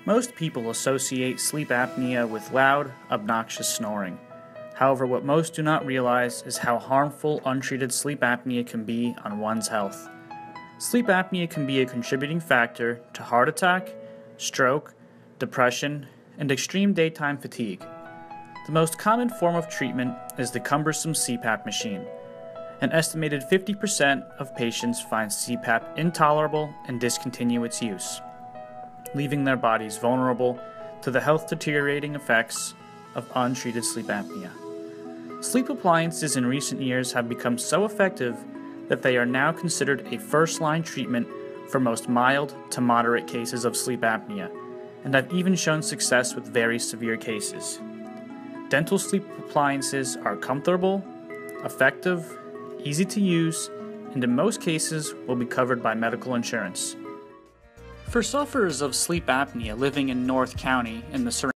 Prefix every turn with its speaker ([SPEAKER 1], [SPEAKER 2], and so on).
[SPEAKER 1] Most people associate sleep apnea with loud, obnoxious snoring. However, what most do not realize is how harmful untreated sleep apnea can be on one's health. Sleep apnea can be a contributing factor to heart attack, stroke, depression, and extreme daytime fatigue. The most common form of treatment is the cumbersome CPAP machine. An estimated 50% of patients find CPAP intolerable and discontinue its use, leaving their bodies vulnerable to the health-deteriorating effects of untreated sleep apnea. Sleep appliances in recent years have become so effective that they are now considered a first-line treatment for most mild to moderate cases of sleep apnea, and have even shown success with very severe cases. Dental sleep appliances are comfortable, effective, easy to use, and in most cases will be covered by medical insurance. For sufferers of sleep apnea living in North County and the surrounding